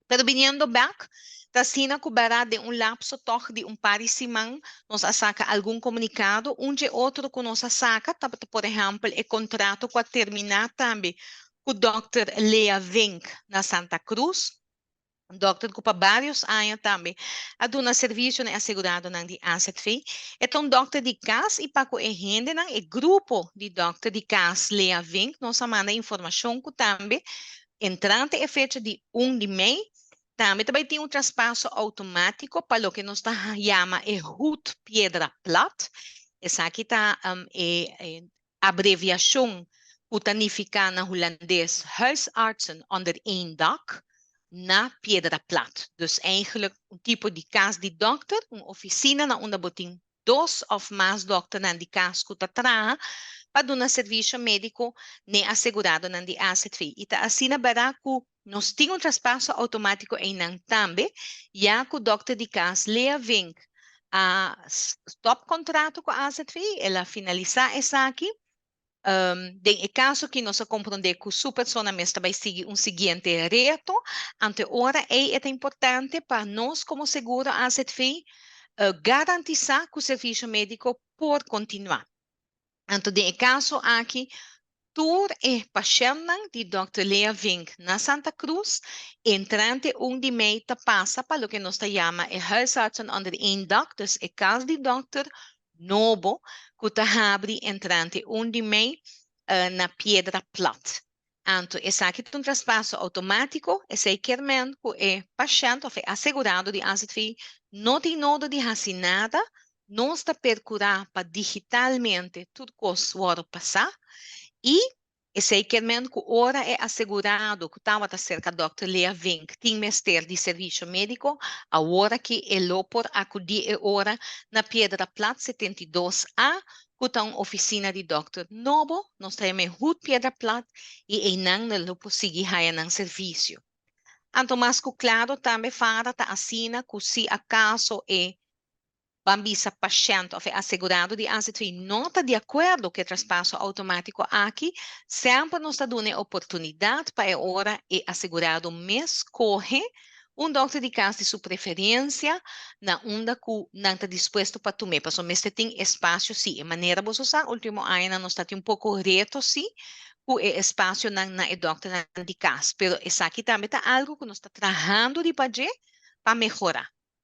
Pero viniendo back, Tasina cobra de un lapso toch de un par de semanas, nos saca algum comunicado, onde outro que nos saca, por exemplo, o contrato que terminar também com o Dr. Lea Vink na Santa Cruz, Dr. Cupa vários anos também, a dona serviço né assegurado na de asset fee, então Dr. de casa e para que rende na e grupo de Dr. de casa Lea Vink, nos manda informação que também entrante é fecha de 1 de maio. Também tem um traspasso automático para o que nós chama de Route Piedra Plata. Essa aqui está é abreviação que significa na holandês Huisartsen onder één dak na Piedra Plata. Dus eigenlijk een type de casa de dokter, uma oficina na onde botem 2 of mais na de casa que está atrás, para dar serviço médico nem assegurado na de asset fee. E assim na baraco nós temos traspasso automático em não também, já que o doctor de casa lea vem a stop contrato com a asset fee, ela finalizar essa aqui. Em caso que nós compreender que a pessoa mesmo vai seguir seguinte reto, ante ora é importante para nós como seguro asset fee garantizar que o serviço médico pode continuar. Então, em caso aqui, tur e paciente de Dr. Lea Vink na Santa Cruz, entrante 1 de maio passa para o que nós chamamos de huisartsen onder één dak, dus é caso de doctor novo, que está abre entrante 1 de maio na Piedra Plata. Então, esse aqui é um traspasso automático, esse quermen que é paciente, ou é assegurado de asset fee, não tem nada de assinada, não está percurar para digitalmente tudo que o passar, e esse equipamento que ora é assegurado, que estava cerca do Dr. Lea Vink, tem mestre de serviço médico, a hora que ele por acudir é hora na Piedra Plata 72A, que está uma oficina de Dr. Novo, nós temos Rua Piedra Plata, e em não ele conseguir ganhar serviço. Então, mais claro, também fala tá assina que se acaso é Bambisa paciente ou assegurado de asset fee não está de acordo com o traspasso automático aqui, sempre nos está dando oportunidade para a hora e assegurado mês corre doctor de casa de sua preferência na onda que não está disposto para tomar. Porque mês tem espaço, sim. De maneira você usar, último ano nós está um pouco reto, sim, o espaço na doctor de casa. Mas essa aqui também está algo que nós está trabalhando de fazer para melhorar.